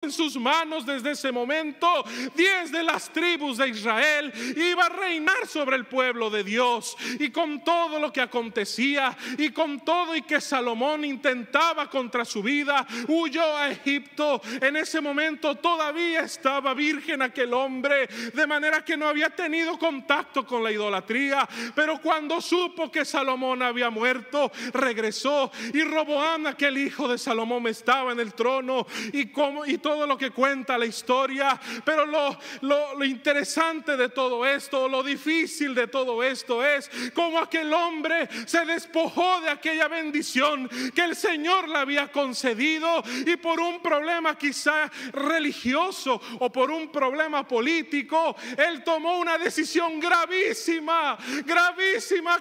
en sus manos desde ese momento, 10 de las tribus de Israel iba a reinar sobre el pueblo de Dios. Y con todo lo que acontecía y con todo y que Salomón intentaba contra su vida, huyó a Egipto. En ese momento todavía estaba virgen aquel hombre, de manera que no había tenido contacto con la idolatría. Pero cuando supo que Salomón había muerto, regresó, y Roboam, aquel hijo de Salomón, estaba en el trono, y todo lo que cuenta la historia. Pero lo interesante de todo esto, lo difícil de todo esto, es cómo aquel hombre se despojó de aquella bendición que el Señor le había concedido, y por un problema quizá religioso o por un problema político, él tomó una decisión gravísima,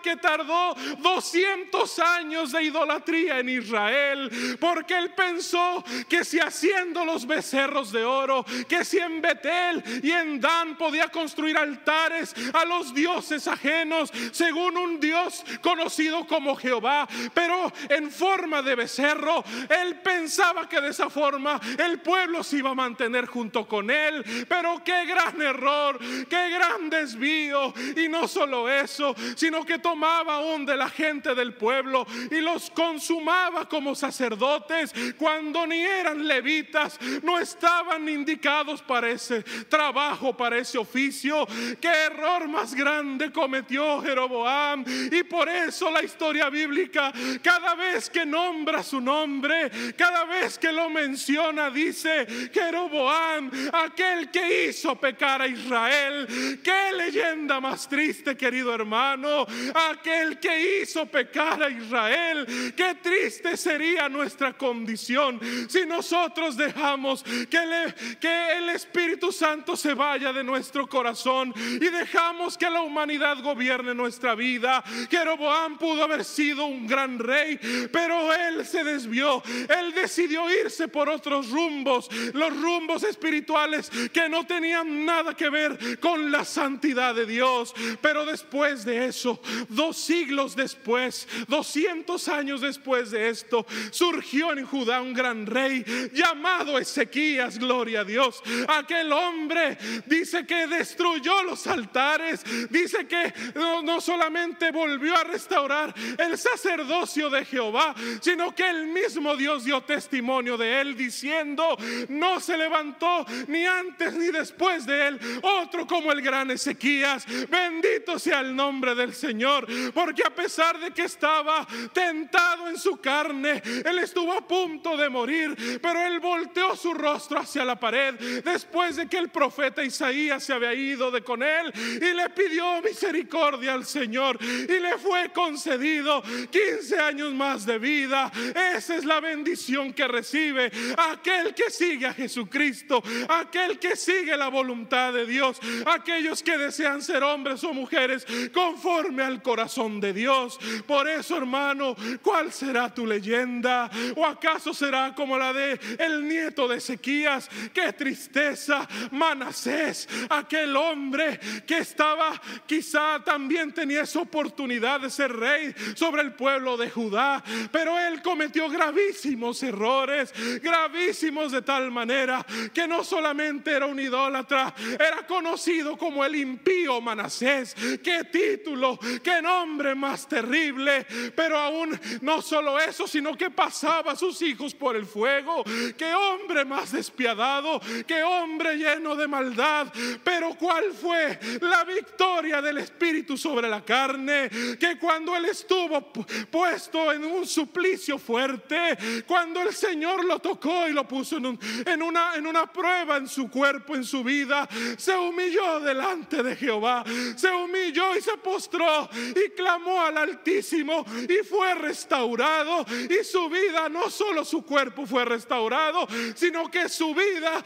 que tardó 200 años de idolatría en Israel, porque él pensó que si haciendo los becerros de oro, que si en Betel y en Dan podía construir altares a los dioses ajenos, según un Dios conocido como Jehová, pero en forma de becerro. Él pensaba que de esa forma el pueblo se iba a mantener junto con él. Pero qué gran error, qué gran desvío. Y no solo eso, sino que tomaba aún de la gente del pueblo y los consumaba como sacerdotes, cuando ni eran levitas, no estaban indicados para ese trabajo, para ese oficio. Qué error más grande cometió Jeroboam. Y por eso la historia bíblica, cada vez que nombra su nombre, cada vez que lo menciona, dice Jeroboam, aquel que hizo pecar a Israel. Qué leyenda más triste, querido hermano, aquel que hizo pecar a Israel. Qué triste sería nuestra condición si nosotros dejamos que el Espíritu Santo se vaya de nuestro corazón y dejamos que la humanidad gobierne nuestra vida. Jeroboam pudo haber sido un gran rey, pero él se desvió. Él decidió irse por otros rumbos, los rumbos espirituales que no tenían nada que ver con la santidad de Dios. Pero después de eso, 2 siglos después, 200 años después de esto, surgió en Judá un gran rey llamado Ezequías. Gloria a Dios. Aquel hombre dice que destruyó los altares, dice que no solamente volvió a restaurar el sacerdocio de Jehová, sino que el mismo Dios dio testimonio de él, diciendo: no se levantó ni antes ni después de él otro como el gran Ezequías. Bendito sea el nombre del Señor, porque a pesar de que estaba tentado en su carne, él estuvo a punto de morir, pero él volteó su rostro hacia la pared después de que el profeta Isaías se había ido de con él, y le pidió misericordia al Señor, y le fue concedido 15 años más de vida. Esa es la bendición que recibe aquel que sigue a Jesucristo, aquel que sigue la voluntad de Dios, aquellos que desean ser hombres o mujeres conforme al corazón de Dios. Por eso, hermano, ¿cuál será tu leyenda? ¿O acaso será como la de el nieto de Ezequías? ¡Qué tristeza! Manasés, aquel hombre que estaba, quizá también tenía esa oportunidad de ser rey sobre el pueblo de Judá, pero él cometió gravísimos errores, gravísimos, de tal manera que no solamente era un idólatra, era conocido como el impío Manasés. ¡Qué título! ¡Qué nombre más terrible! Pero aún no solo eso, sino que pasaba a sus hijos por el fuego. ¡Qué hombre más despiadado! ¡Qué hombre lleno de maldad! Pero ¿cuál fue la victoria del Espíritu sobre la carne? Que cuando él estuvo puesto en un suplicio fuerte, cuando el Señor lo tocó y lo puso en una prueba en su cuerpo, en su vida, se humilló delante de Jehová, se humilló y se postró y clamó al Altísimo, y fue restaurado. Y su vida, no solo su cuerpo fue restaurado, sino que su vida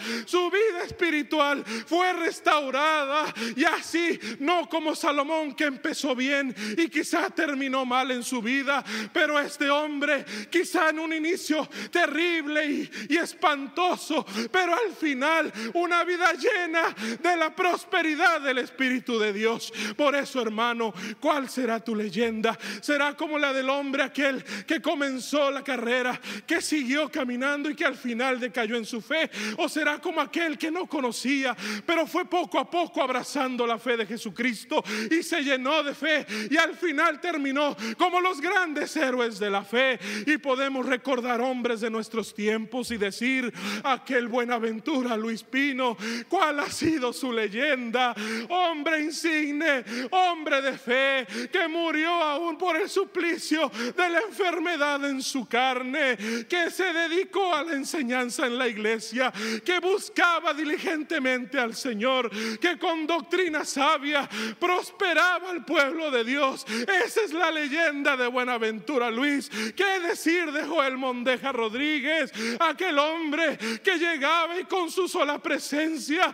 espiritual fue restaurada. Y así, no como Salomón, que empezó bien y quizá terminó mal en su vida, pero este hombre quizá en un inicio terrible y espantoso, pero al final una vida llena de la prosperidad del Espíritu de Dios. Por eso, hermano, ¿cuál será tu leyenda? ¿Será como la del hombre aquel que comenzó la carrera, que siguió caminando y que al final decayó en su fe? ¿O será como aquel que no conocía, pero fue poco a poco abrazando la fe de Jesucristo y se llenó de fe y al final terminó como los grandes héroes de la fe? Y podemos recordar hombres de nuestros tiempos y decir: aquel Buenaventura Luis Pino, ¿cuál ha sido su leyenda? Hombre insigne, hombre de fe, que murió aún por el suplicio de la enfermedad en su carne, que se dedicó a la enseñanza en la iglesia, que buscaba diligentemente al Señor, que con doctrina sabia prosperaba al pueblo de Dios. Esa es la leyenda de Buenaventura Luis. ¿Qué decir de Joel Mondeja Rodríguez? Aquel hombre que llegaba y con su sola presencia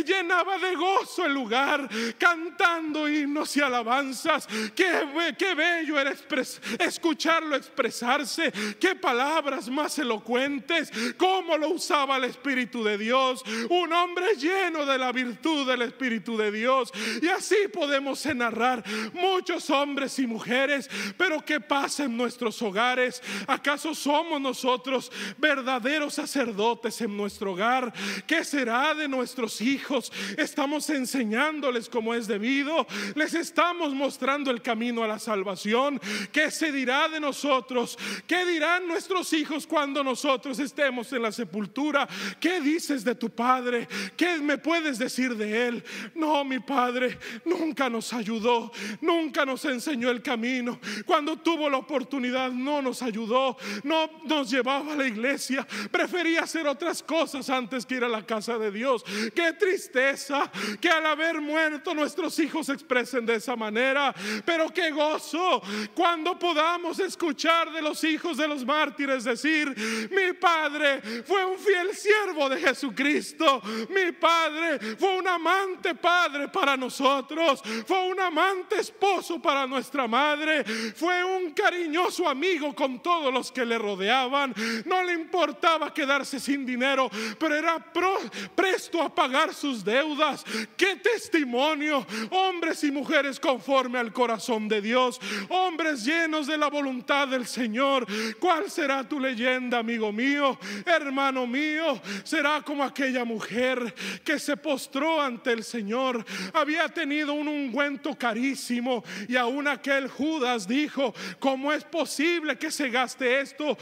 llenaba de gozo el lugar, cantando himnos y alabanzas. Qué bello era escucharlo expresarse, qué palabras más elocuentes, cómo lo usaba el Espíritu de Dios, un hombre lleno de la virtud del Espíritu de Dios. Y así podemos narrar muchos hombres y mujeres. Pero ¿qué pasa en nuestros hogares? ¿Acaso somos nosotros verdaderos sacerdotes en nuestro hogar? ¿Qué será de nuestros hijos? ¿Estamos enseñándoles como es debido? ¿Les estamos mostrando el camino a la salvación? ¿Qué se dirá de nosotros? ¿Qué dirán nuestros hijos cuando nosotros estemos en la sepultura? ¿Qué dices de tu padre? ¿Qué me puedes decir de él? No, mi padre nunca nos ayudó, nunca nos enseñó el camino. Cuando tuvo la oportunidad no nos ayudó, no nos llevaba a la iglesia, prefería hacer otras cosas antes que ir a la casa de Dios. Qué tristeza que al haber muerto nuestros hijos se expresen de esa manera. Pero qué gozo cuando podamos escuchar de los hijos de los mártires decir: mi padre fue un fiel siervo de Jesucristo, mi padre fue un amante padre para nosotros, fue un amante esposo para nuestra madre, fue un cariñoso amigo con todos los que le rodeaban. No le importaba quedarse sin dinero, pero era presto a pagar sus deudas. ¡Qué testimonio! Hombres y mujeres conforme al corazón de Dios, hombres llenos de la voluntad del Señor. ¿Cuál será tu leyenda, amigo mío, hermano mío? Será como aquella mujer que se postró ante el Señor. Había tenido un ungüento carísimo y aún aquel Judas dijo: ¿cómo es posible que se gaste esto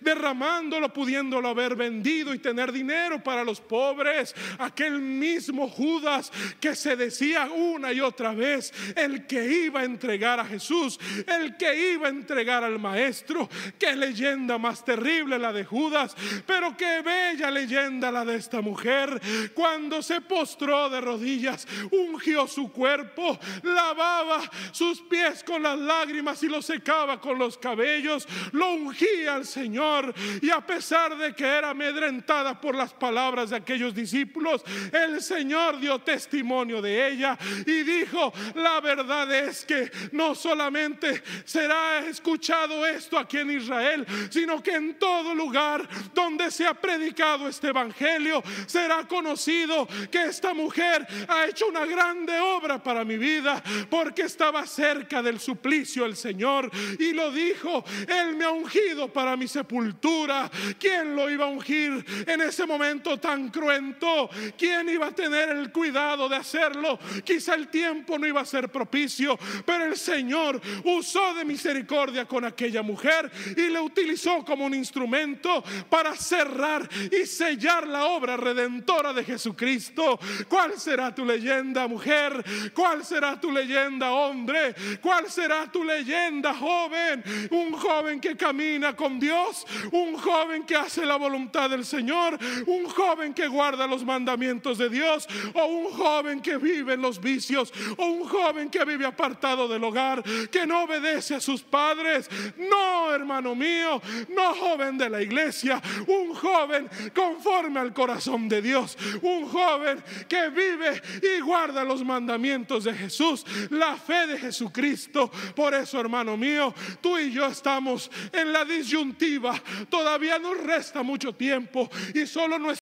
derramándolo, pudiéndolo haber vendido y tener dinero para los pobres? Aquel mismo Judas que se decía una y otra vez el que iba a entregar a Jesús, el que iba a entregar al Maestro. Qué leyenda más terrible la de Judas, pero qué bella leyenda la de esta mujer. Cuando se postró de rodillas, ungió su cuerpo, lavaba sus pies con las lágrimas y lo secaba con los cabellos, lo ungía al Señor. Y a pesar de que era amedrentada por las palabras de aquellos discípulos, el Señor dio testimonio de ella y dijo: la verdad es que no solamente será escuchado esto aquí en Israel, sino que en todo lugar donde se ha predicado este evangelio será conocido que esta mujer ha hecho una grande obra para mi vida, porque estaba cerca del suplicio el Señor y lo dijo: Él me ha ungido para mi sepultura. ¿Quién lo iba a ungir en ese momento tan cruento? ¿Quién iba a tener el cuidado de hacerlo? Quizá el tiempo no iba a ser propicio, pero el Señor usó de misericordia con aquella mujer y le utilizó como un instrumento para cerrar y sellar la obra redentora de Jesucristo. ¿Cuál será tu leyenda, mujer? ¿Cuál será tu leyenda, hombre? ¿Cuál será tu leyenda, joven? Un joven que camina con Dios, un joven que hace la voluntad del Señor, un joven que guarda los mandamientos de Dios, o un joven que vive en los vicios, o un joven que vive apartado del hogar, que no obedece a sus padres. No, hermano mío, no, joven de la iglesia, un joven conforme al corazón de Dios, un joven que vive y guarda los mandamientos de Jesús, la fe de Jesucristo. Por eso, hermano mío, tú y yo estamos en la disyuntiva. Todavía nos resta mucho tiempo y solo nuestra